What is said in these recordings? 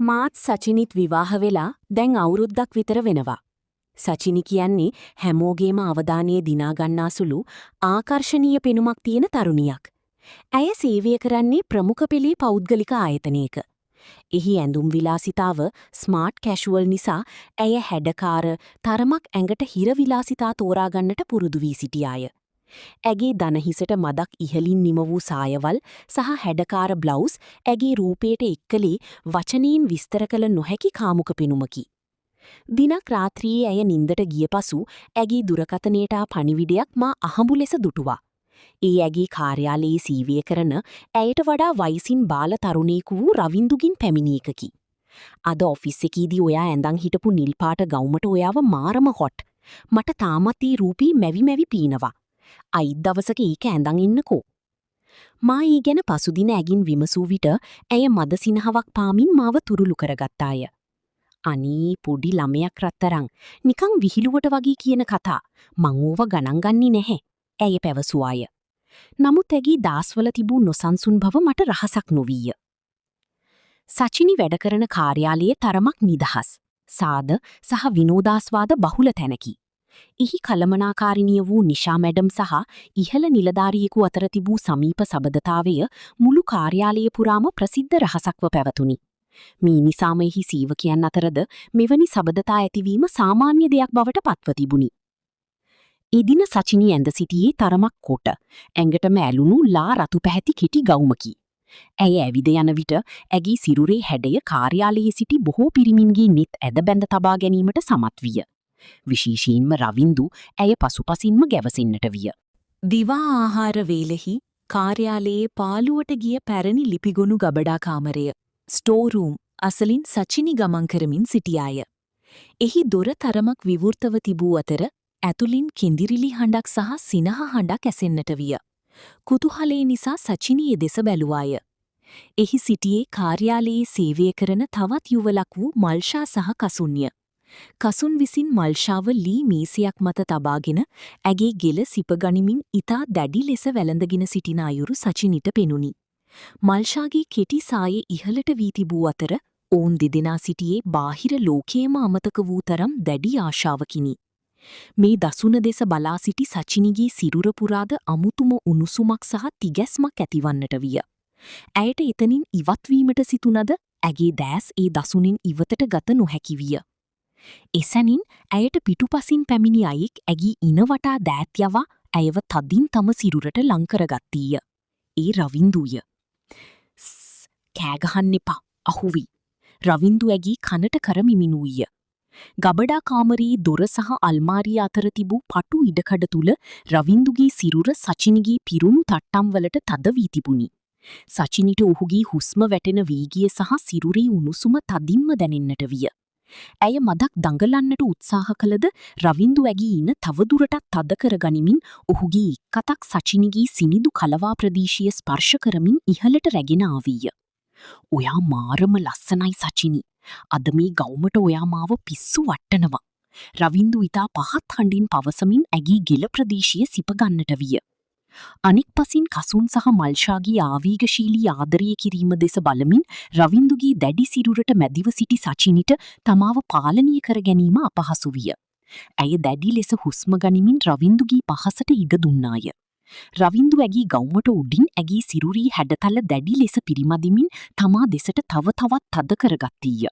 මාත් සචිනිත් විවාහ වෙලා දැන් අවුරුද්දක් විතර වෙනවා. සචිනි කියන්නේ හැමෝගේම අවධානය දිනාගන්නා සුළු ආකර්ශනීය පෙනුමක් තියෙන තරුණියක්. ඇය සේවය කරන්නේ ප්‍රමුඛ පෙළේ පෞද්ගලික ආයතනයක. එහි ඇඳුම් විලාසිතාව ස්මාර්ට් කැෂුවල් නිසා ඇය හැඩකාර තරමක් ඇඟට හිරවිලාසිතා තෝරාගන්නට පුරුදු වී සිටියාය. ඇගේ දනහිසට මදක් ඉහලින් නිම වූ සායවල් සහ හැඩකාර බ්ලවුස් ඇගේ රූපයට එක්කලේ වචනයෙන් විස්තර කළ නොහැකි කාමුක පෙනුමකි. දිනක් රාත්‍රියේ ඇය නින්දට ගිය පසු ඇගේ දුරකථනයට පණිවිඩයක් මා අහඹු ලෙස දුටුවා. ඒ ඇගේ කාර්යාලයේ සීවය කරන ඇයට වඩා වයසින් බාල තරුණයෙකු වූ රවින්දුගින් පැමිණි එකකි. අද ඔෆිස් එකේදී ඔයා ඇඳන් හිටපු නිල් පාට ගවුමට ඔයාව මාරම හොට්. මට තාමත් ඒ රූපී මැවි පීනවා. අයිත් දවසක ඒක ඇඳන් ඉන්නකෝ. මා ඊ ගැන පසුදින ඇගින් විමසූ විට ඇය මද සිනහවක් පාමින් මාව තුරුළු කරගත්තාය. අනී පොඩි ළමයක් රත්තරං නිකං විහිළුවට වගේ කියන කතා මං ඕව ගණන් ගන්නේ නැහැ. ඇය පැවසුවාය. නමුත් ඇගේ දාස්වල තිබූ නොසන්සුන් බව මට රහසක් නොවීය. සචිනි වැඩ කරන කාර්යාලයේ තරමක් නිදහස්, සාද සහ විනෝදාස්වාද බහුල තැනකි. එහි කළමනාකාරිනිය වූ නිෂා මැඩම් සහ ඉහළ නිලධාරියෙකු අතර තිබූ සමීප සබඳතාවය මුළු කාර්යාලය පුරාම ප්‍රසිද්ධ රහසක්ව පැවතුණි. මේ නිසාම එහි සීවකයන් අතරද මෙවැනි සබඳතා ඇතිවීම සාමාන්‍ය දෙයක් බවට පත්ව තිබුණි. එදින සචිනි ඇඳ සිටියේ තරමක් කොට, ඇඟටම ඇලුණු ලා රතු පැහැති කෙටි ගවුමකි. ඇය ඇවිද යන විට ඇගේ සිරුරේ හැඩය කාර්යාලයේ සිටි බොහෝ පිරිමින්ගේ නෙත් ඇද බැඳ තබා ගැනීමට සමත් විය. විශේෂයෙන්ම රවින්දු ඇය පසුපසින්ම ගැවසෙන්නට විය. දිවා ආහාර වේලෙහි කාර්යාලයේ පාළුවට ගිය පැරණි ලිපිගොනු ගබඩා කාමරය ස්ටෝරූම් අසලින් සචිනි ගමන් කරමින් සිටියාය. එහි දොර තරමක් විවෘතව තිබූ අතර ඇතුලින් කිඳිරිලි හඬක් සහ සිනහ හඬක් ඇසෙන්නට විය. කුතුහලේ නිසා සචිනි දෙස බැලුවාය. එහි සිටියේ කාර්යාලයේ සේවය කරන තවත් යුවලක් වූ මල්ෂා සහ කසුන්ය. කසුන් විසින් මල්ෂාව ලී මේසයක් මත තබාගෙන ඇගේ ගෙල සිපගනිමින් ඉතා දැඩි ලෙස වැළඳගෙන සිටින අයුරු සචිනිට පෙනුනි. මල්ෂාගේ කෙටි සායේ ඉහළට වී තිබූ අතර ඔවුන් දෙදෙනා සිටියේ බාහිර ලෝකයේම අමතක වූ තරම් දැඩි ආශාවකිනි. මේ දසුන දෙස බලා සිටි සචිනිගේ සිරුර පුරාද අමුතුම උණුසුමක් සහ තිගැස්මක් ඇතිවන්නට විය. ඇයට එතනින් ඉවත්වීමට සිතුනද ඇගේ දෑස් ඒ දසුනින් ඉවතට ගත නොහැකි විය. එසැනින් ඇයට පිටුපසින් පැමිණි අයෙක් ඇගේ ඉනවටා දෑත් යවා ඇයව තදින් තම සිරුරට ලංකරගත්තීය. ඒ රවින්දුය. කෑගහන්න එපා අහුවි. රවින්දු ඇගේ කනට කරමිමිනූය. ගබඩා කාමරයේ දොර සහ අල්මාරිය අතර තිබූ පටු ඉඩකඩ තුල රවින්දුගේ සිරුර සචිනිගේ පිරුණු තට්ටම්වලට තද වී තිබුණි. සචිනිට ඔහුගේ හුස්ම වැටෙන වේගය සහ සිරුරේ උණුසුම තදින්ම දැනෙන්නට විය. ඇය මදක් දඟලන්නට උත්සාහ කළද රවින්දු ඇගේ ඉන තවදුරටත් තද කරගනිමින් ඔහුගේ එක්කතක් සචිනිගේ සිනිදු කලවා ප්‍රදේශීය ස්පර්ශ කරමින් ඉහළට රැගෙන ආවීය. ඔයා මාරම ලස්සනයි සචිනි. අද මේ ගවුමට ඔයා මාව පිස්සු වට්ටනවා. රවින්දු ඉතා පහත් හඬින් පවසමින් ඇගේ ගෙල ප්‍රදේශීය සිපගන්නට විය. අනික් පසින් කසුන් සහ මල්ෂාගේ ආවේගශීලී ආදරය කිරීම දෙස බලමින් රවින්දුගේ දැඩි සිරුරට මැදිව සිටි සචිනිට තමාව පාලනය කර ගැනීම අපහසු විය. ඇය දැඩි ලෙස හුස්ම ගනිමින් රවින්දුගේ පහසට ඉඩ දුන්නාය. රවින්දු ඇගේ ගවුමට උඩින් ඇගේ සිරුරී හැඩතල දැඩි ලෙස පිරිමදිමින් තමා දෙසට තව තවත් තද කරගත්තීය.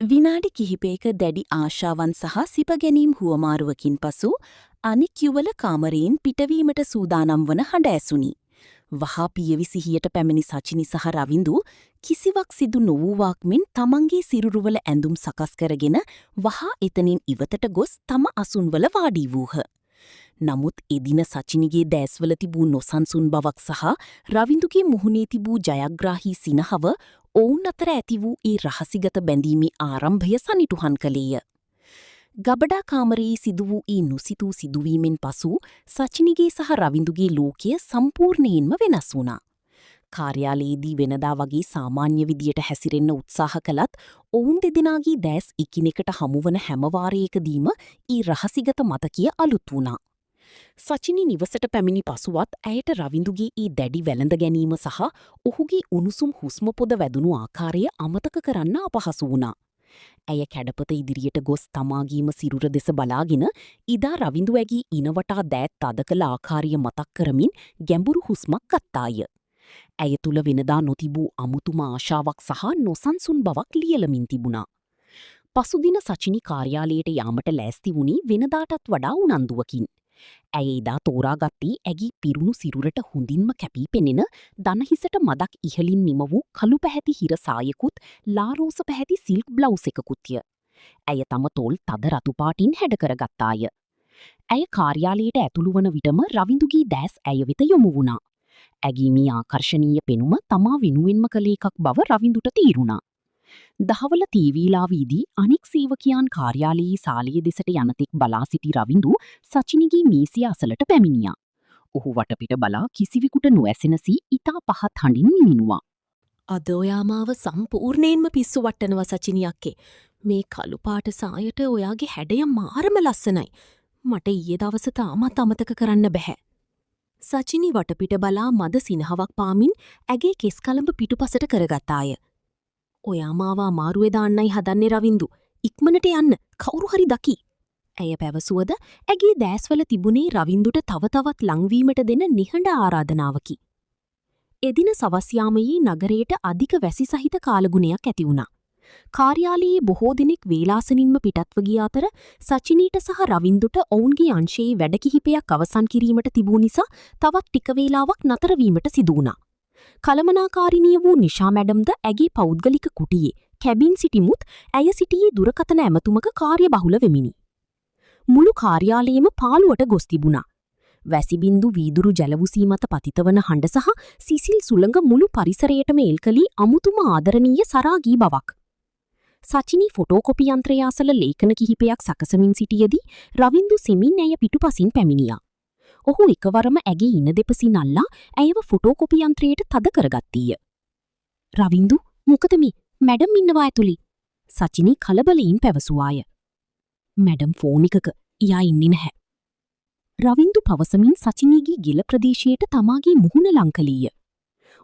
විනාඩි කිහිපයක දැඩි ආශාවන් සහ සිපගැනීම් හුවමාරුවකින් පසු අනික් යුවල කාමරයෙන් පිටවීමට සූදානම් වන හඬ ඇසුනි. වහා පියවි සිහියට පැමිණි සචිනි සහ රවින්දු කිසිවක් සිදු නොවූවාක් මෙන් තමන්ගේ සිරුරුවල ඇඳුම් සකස් කරගෙන වහා එතනින් ඉවතට ගොස් තම අසුන්වල වාඩී වූහ. නමුත් එදින සචිනිගේ දෑස්වල තිබූ නොසන්සුන් බවක් සහ රවින්දුගේ මුහුණේ තිබූ ජයග්‍රාහී සිනහව ඔවුන් අතර ඇති වූ ඒ රහසිගත බැඳීමේ ආරම්භය සනිටුහන් කළේය. ගබඩා කාමරයේ සිදු වූ ඒ නොසිතූ සිදුවීමෙන් පසු සචිනිගේ සහ රවින්දුගේ ලෝකය සම්පූර්ණයෙන්ම වෙනස් වුණා. කාර්යාලයේදී වෙනදා වගේ සාමාන්‍ය විදියට හැසිරෙන්න උත්සාහ කළත් ඔවුන් දෙදෙනාගේ දෑස් එකිනෙකට හමුවන හැම වාරයකදීම ඒ රහසිගත මතකය අලුත් වුණා. සචිනි නිවසට පැමිණි පසුවත් ඇයට රවින්දුගේ ඒ දැඩි වැළඳ ගැනීම සහ ඔහුගේ උණුසුම් හුස්ම පොද වැදුණු ආකාරය අමතක කරන්න අපහසු වුණා. ඇය කැඩපත ඉදිරියට ගොස් තමාගේම සිරුර දෙස බලාගෙන ඉදා රවින්දු ඇගේ ඉනවටා දෑත් තද කළ ආකාරය මතක් කරමින් ගැඹුරු හුස්මක් ගත්තාය. ඇය තුළ වෙනදා නොතිබූ අමුතුම ආශාවක් සහ නොසන්සුන් බවක් ලියලමින් තිබුණා. පසුදින සචිනි කාර්යාලයට යාමට ලෑස්ති වුණේ වෙනදාටත් වඩා උනන්දුවකින්. ඇය එදා තෝරාගත්තේ ඇගේ පිරුණු සිරුරට හොඳින්ම කැපී පෙනෙන දනහිසට මදක් ඉහලින් නිම වූ කළු පැහැති හිර සායකුත් ලාරෝස පැහැති සිල්ක් බ්ලවුස් එකකුත්ය. ඇය තම තෝල් තද රතුපාටින් හැඩකරගත්තාය. ඇය කාර්යාලයට ඇතුළු වන විටම රවින්දුගේ දෑස් ඇය වෙත යොමු වුණා. ඇගේ මේ ආකර්ශනීය පෙනුම තමා වෙනුවෙන්ම කළ එකක් බව රවින්දුට තීරුණා. දහවල තීවීලාවීදී අනෙක් සේවකයන් කාර්යාලයේ සාලිය දෙසට යනතෙක් බලා සිටි රවින්දු සචිනිගේ මේසිය අසලට පැමිණියා. ඔහු වටපිට බලා කිසිවෙකුට නොඇසෙනසී ඉතා පහත් හඬින් නිමිනුවා. අද ඔයා මාව සම්පූර්ණයෙන්ම පිස්සු වට්ටනවා සචිනි අක්කේ. මේ කළු පාට සායට ඔයාගේ හැඩය මාරම ලස්සනයි. මට ඊයේ දවස තාමත් අමතක කරන්න බැහැ. සචිනි වටපිට බලා මද සිනහවක් පාමින් ඇගේ කෙස් කලඹ පිටුපසට කරගත්තාය. ඔයා මාව අමාරුවේ දාන්නයි හදන්නේ රවින්දු. ඉක්මනට යන්න කවුරු හරි දකි. ඇය පැවසුවද ඇගේ දෑස්වල තිබුණේ රවින්දුට තව තවත් ලංවීමට දෙන නිහඬ ආරාධනාවකි. එදින සවස් යාමයේ නගරයට අධික වැසි සහිත කාලගුණයක් ඇති වුණා. කාර්යාලයේ බොහෝ දෙනෙක් වේලාසනින්ම පිටත්ව ගිය අතර සචිනීට සහ රවින්දුට ඔවුන්ගේ අංශයේ වැඩ කිහිපයක් අවසන් කිරීමට තිබූ නිසා තවත් ටික වේලාවක් නතර වීමට සිදු වුණා. කළමනාකාරිනිය වූ නිෂා මැඩම්ද ඇගේ පෞද්ගලික කුටියේ කැබින් සිටිමුත් ඇය සිටියේ දුරකථන ඇමතුමක කාර්යබහුල වෙමිනි. මුළු කාර්යාලයේම පාළුවට ගොස් තිබුණා. වැසිබින්දු වීදුරු ජලවුසී මත පතිතවන හඬ සහ සිසිල් සුළඟ මුළු පරිසරයටම එල්කලී අමුතුම ආදරණීය සරාගී බවක්. සචිනි ෆොටෝකොපි යන්ත්‍රය අසල ලේඛන කිහිපයක් සකසමින් සිටියදී රවින්දු සිමින් ඇය පිටුපසින් පැමිණියා. ඔහු එකවරම ඇගේ ඉන දෙපසින් අල්ලා ඇයව ෆොටෝකොපි යන්ත්‍රයට තද කරගත්තීය. රවින්දු මොකද මේ මැඩම් ඉන්නවා ඇතුළි. සචිනි කලබලයෙන් පැවසුවාය. මැඩම් ෆෝන් එකක එයා ඉන්නේ නැහැ. රවින්දු පවසමින් සචිනීගේ ගෙල ප්‍රදේශයට තමාගේ මුහුණ ලංකලීය.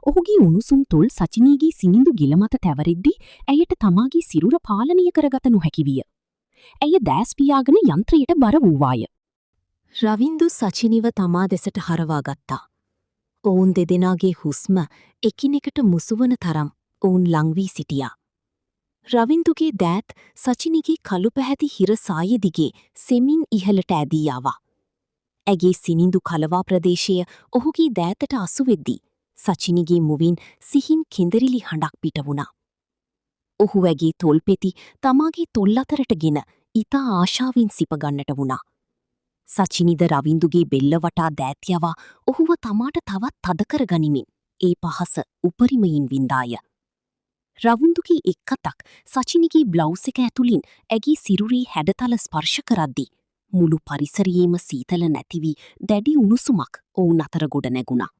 ඔහුගේ උණුසුම් තොල් සචිනීගේ සිනිඳු ගෙල මත තැවරෙද්දී ඇයට තමාගේ සිරුර පාලනය කරගත නොහැකි විය. ඇය දෑස් පියාගෙන යන්ත්‍රයට බර වූවාය. රවින්දු සචිනිව තමා දෙසට හරවා ගත්තා. ඔවුන් දෙදෙනාගේ හුස්ම එකිනෙකට මුසුවන තරම් ඔවුන් ලංවී සිටියා. රවින්දුගේ දෑත් සචිනිගේ කළු පැහැති හිර සාය දිගේ සෙමින් ඉහළට ඇදී ආවා. ඇගේ සිනිඳු කලවා ප්‍රදේශය ඔහුගේ දෑතට අසුවෙද්දී සචිනිගේ මුවින් සිහින් කෙඳරිලි හඬක් පිට වුණා. ඔහු ඇගේ තොල්පෙති තමාගේ තොල් අතරටගෙන ඉතා ආශාවෙන් සිපගන්නට වුණා. සචිනිද රවින්දුගේ බෙල්ල වටා දෑත් යවා ඔහුව තමාට තවත් තදකර ගනිමින් ඒ පහස උපරිමයින් වින්දාය. රවින්දුගේ එක් අතක් සචිනිගේ බ්ලවුස් එක ඇතුළින් ඇගේ සිරුරේ හැඩතල ස්පර්ශ කරද්දී මුළු පරිසරයේම සීතල නැතිවී දැඩි උණුසුමක් ඔවුන් අතර ගොඩ නැගුණා.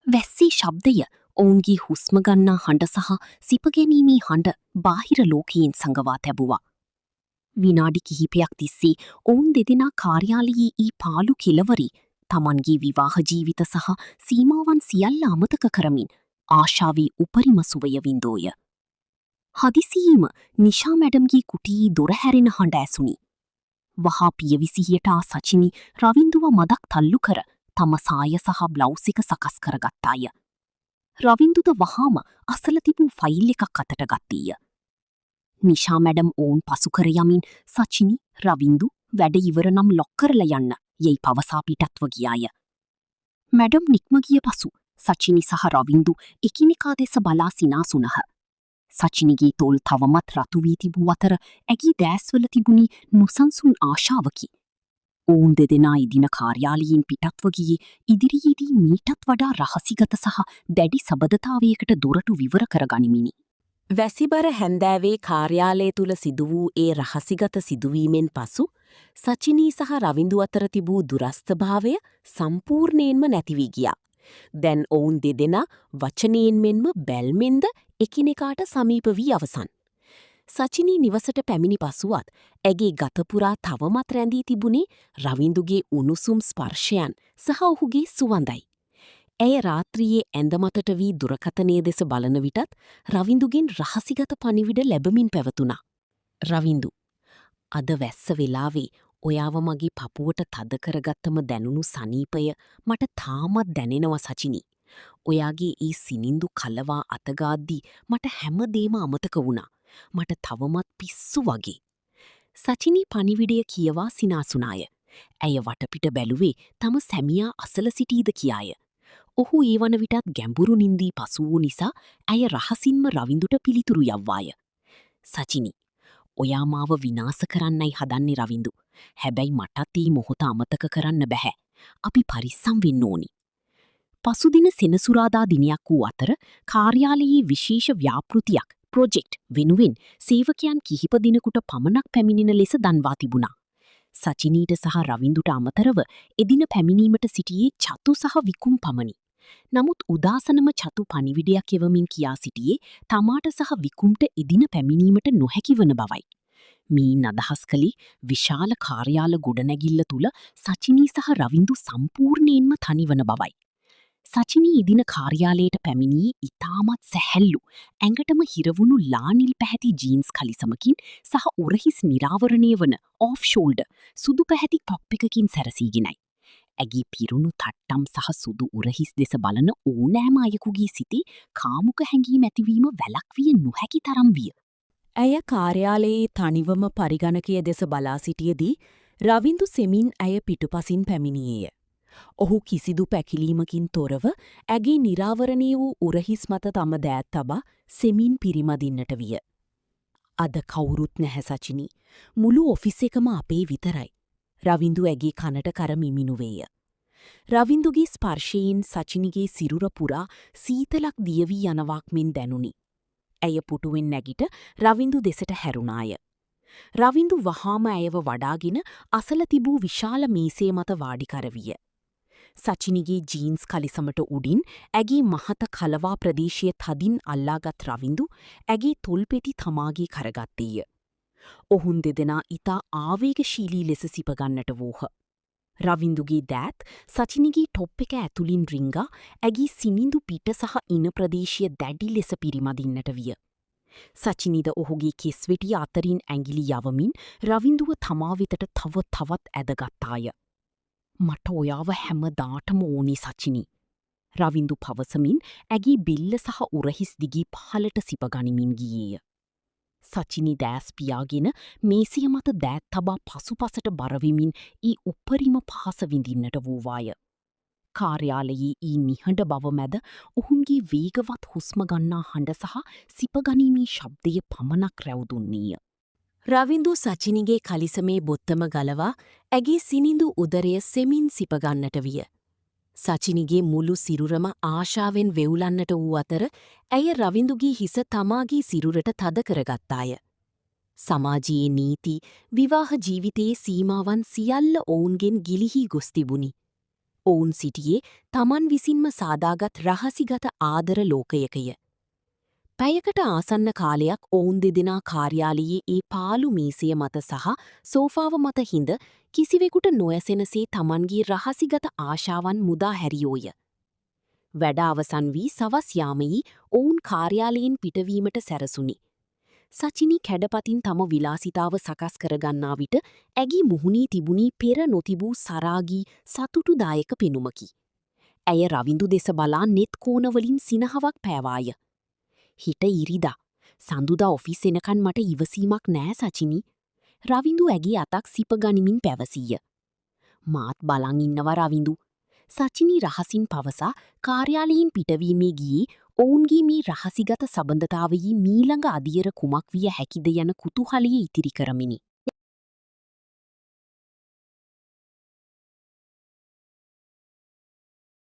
වැස්සී ශබ්දය ඔවුන්ගේ හුස්ම ගන්නා හඬ සහ සිපගැනීමේ හඬ බාහිර ලෝකයෙන් සඟවා තැබුවා. විනාඩි කිහිපයක් තිස්සේ ඔවුන් දෙදෙනා කාර්යාලයේ ඊ පාළු කෙළවරි තමන්ගේ විවාහ ජීවිත සහ සීමාවන් සියල්ල අමතක කරමින් ආශාවේ උපරිම සුවය වින්දෝය. හදිසියේම නිෂා මැඩම්ගේ කුටියේ දොර හැරෙන හඬ ඇසුණි. වහා පියවිසිහියට ආ සචිනි රවින්දුව මදක් තල්ලු කර තම සාය සහ බ්ලවුස් එක සකස් කරගත්තාය. රවින්දුද වහාම අසල තිබූ ෆයිල් එකක් අතට ගත්තීය. නිෂා මැඩම් ඔවුන් පසු කර යමින් සචිනි රවින්දු වැඩ ඉවර නම් ලොක් කරලා යන්න යයි පවසා පිටත්ව ගියාය. මැඩම් නික්ම ගිය පසු සචිනි සහ රවින්දු එකිනෙකා දෙස බලා සිනාසුනහ. සචිනිගේ තොල් තවමත් රතු වී තිබූ අතර ඇගේ දෑස්වල තිබුණි නොසන්සුන් ආශාවකි. ඔවුන් දෙදෙනා ඉදින කාර්යාලයෙන් පිටත්ව ගියේ ඉදිරියේදී මීටත් වඩා රහසිගත සහ දැඩි සබඳතාවයකට දොරටු විවර කරගනිමිනි. වැසිබර හැන්දෑවේ කාර්යාලය තුළ සිදු වූ ඒ රහසිගත සිදුවීමෙන් පසු සචිනී සහ රවින්දු අතර තිබූ දුරස්ථභාවය සම්පූර්ණයෙන්ම නැතිවී ගියා. දැන් ඔවුන් දෙදෙනා වචනයෙන් මෙන්ම බැල්මෙන්ද එකිනෙකාට සමීප වී අවසන්. සචිනී නිවසට පැමිණි පසුවත් ඇගේ ගතපුරා තවමත් රැඳී තිබුණේ රවින්දුගේ උණුසුම් ස්පර්ශයන් සහ ඔහුගේ සුවඳයි. ඇය රාත්‍රියේ ඇඳමතට වී දුරකථනය දෙස බලන විටත් රවින්දුගෙන් රහසිගත පණිවිඩ ලැබමින් පැවතුණා. රවින්දු, අද වැස්ස වෙලාවේ ඔයාව මගේ පපුවට තද කරගත්තම දැනුණු සනීපය මට තාමත් දැනෙනවා සචිනී. ඔයාගේ ඒ සිනින්දු කලවා අතගාද්දී මට හැමදේම අමතක වුණා. මට තවමත් පිස්සු වගේ. සචිනී පණිවිඩය කියවා සිනාසුනාය. ඇය වටපිට බැලුවේ තම සැමියා අසල සිටීද කියාය. ඔහු ඒ වන විටත් ගැඹුරු නින්දී පසු වූ නිසා ඇය රහසින්ම රවින්දුට පිළිතුරු යව්වාය. සචිනී, ඔයා මාව විනාශ කරන්නයි හදන්නේ රවින්දු. හැබැයි මටත් ඒ මොහොත අමතක කරන්න බැහැ. අපි පරිස්සම් වෙන්න ඕනි. පසුදින සෙනසුරාදා දිනයක් වූ අතර කාර්යාලයේ විශේෂ ව්‍යාපෘතියක් ප්‍රොජෙක්ට් වෙනුවෙන් සේවකයන් කිහිප දිනකට පමණක් පැමිණෙන ලෙස දන්වා තිබුණා. සචිනීට සහ රවින්දුට අමතරව එදින පැමිණීමට සිටියේ චතු සහ විකුම් පමණි. නමුත් උදාසනම චතු පණිවිඩයක් එවමින් කියා සිටියේ තමාට සහ විකුම්ට එදින පැමිණීමට නොහැකි වන බවයි. මීන් අදහස් කළේ විශාල කාර්යාල ගොඩනැගිල්ල තුළ සචිනී සහ රවින්දු සම්පූර්ණයෙන්ම තනිවන බවයි. සචිනී ඉදින කාර්යාලයට පැමිණියේ ඉතාමත් සැහැල්ලු ඇඟටම හිරවුණු ලානිල් පැහැති ජීන්ස් කලිසමකින් සහ උරහිස් නිරාවරණය වන ඔෆ් ෂෝල්ඩර් සුදු පැහැති ටොප් එකකින් සැරසීගෙනයි. ඇගේ පිරුණු තට්ටම් සහ සුදු උරහිස් දෙස බලන ඕනෑම අයෙකුගේ සිතේ කාමුක හැඟීම් ඇතිවීම වැළක්විය නොහැකි තරම් විය. ඇය කාර්යාලයේ තනිවම පරිගණකය දෙස බලා සිටියදී රවින්දු සෙමින් ඇය පිටුපසින් පැමිණියේය. ඔහු කිසිදු පැකිලීමකින් තොරව ඇගේ නිරාවරණය වූ උරහිස් මත තම දෑත් තබා සෙමින් පිරිමදින්නට විය. අද කවුරුත් නැහැ සචිනී. මුළු ඔෆිස් එකම අපේ විතරයි. රවින්දු ඇගේ කනට කර මිමිනුවේය. රවින්දුගේ ස්පර්ශයෙන් සචිනිගේ සිරුර පුරා සීතලක් දියවී යනවාක් මෙන් දැනුනි. ඇය පුටුවෙන් නැගිට රවින්දු දෙසට හැරුණාය. රවින්දු වහාම ඇයව වඩාගෙන අසල තිබූ විශාල මේසේ මත වාඩි කරවිය. සචිනිගේ ජීන්ස් කලිසමට උඩින් ඇගේ මහත කලවා ප්‍රදේශය තදින් අල්ලාගත් රවින්දු ඇගේ තොල්පෙති තමාගේ කරගත්තේය. ඔහුන් දෙදෙනා ඉතා ආවේගශීලී ලෙස සිපගන්නට වූහ. රවින්දුගේ දෑත් සචිනිගේ ටොප් එක ඇතුලින් රිංගා ඇගේ සිනිඳු පිට සහ ඉන ප්‍රදේශය දැඩි ලෙස පිරිමදින්නට විය. සචිනිද ඔහුගේ කෙස්වෙටිය අතරින් ඇඟිලි යවමින් රවින්දුව තමා වෙතට තව තවත් ඇදගත්තාය. මට ඔයාව හැමදාටම ඕනි සචිනී. රවින්දු පවසමින් ඇගේ බිල්ල සහ උරහිස් දිගී පහලට සිපගනිමින් ගියේය. සචිනි දෑස් පියාගෙන මේසිය මත දෑත් තබා පසුපසට බරවෙමින් ඊ උපරිම පහස විඳින්නට වූවාය. කාර්යාලයේ ඊ නිහඬ බව මැද ඔහුන්ගේ වේගවත් හුස්මගන්නා හඬ සහ සිපගනීමේ ශබ්දය පමණක් රැවුදුන්නේය. රවින්දු සචිනිගේ කලිසමේ බොත්තම ගලවා ඇගේ සිනිඳු උදරය සෙමින් සිපගන්නට විය. සචිනිගේ මුළු සිරුරම ආශාවෙන් වෙවුලන්නට වූ අතර ඇය රවින්දුගේ හිස තමාගේ සිරුරට තද කරගත්තාය. සමාජයේ නීති, විවාහ ජීවිතයේ සීමාවන් සියල්ල ඔවුන්ගෙන් ගිලිහි ගොස් තිබුණි. ඔවුන් සිටියේ තමන් විසින්ම සාදාගත් රහසිගත ආදර ලෝකයකය. පැයකට ආසන්න කාලයක් ඔවුන් දෙදෙනා කාර්යාලයේ ඒ පාළු මේසය මත සහ සෝෆාව මත හිඳ කිසිවෙකුට නොයසෙනසේ තමන්ගේ රහසිගත ආශාවන් මුදා හැරියෝය. වැඩ අවසන් වී සවස් යාමයේ ඔවුන් කාර්යාලයෙන් පිටවීමට සැරසුනි. සචිනි කැඩපතින් තම විලාසිතාව සකස් කරගන්නා විට ඇගේ මුහුණේ තිබුණී පෙර නොතිබූ සරාගී සතුටුදායක පෙනුමකි. ඇය රවින්දු දෙස බලා නෙත් කෝණවලින් සිනහවක් පෑවාය. හිට ඉරිදා. සඳුදා ඔෆිස් එනකන් මට ඉවසීමක් නෑ සචිනි. රවින්දු ඇගේ අතක් සිපගනිමින් පැවසීය. මාත් බලන් ඉන්නවා රවින්දු. සචිනි රහසින් පවසා කාර්යාලයෙන් පිටවීමේ ගියේ ඔවුන්ගේ මේ රහසිගත සබඳතාවයේ මීළඟ අදියර කුමක් විය හැකිද යන කුතුහලය ඉතිරි කරමිනි.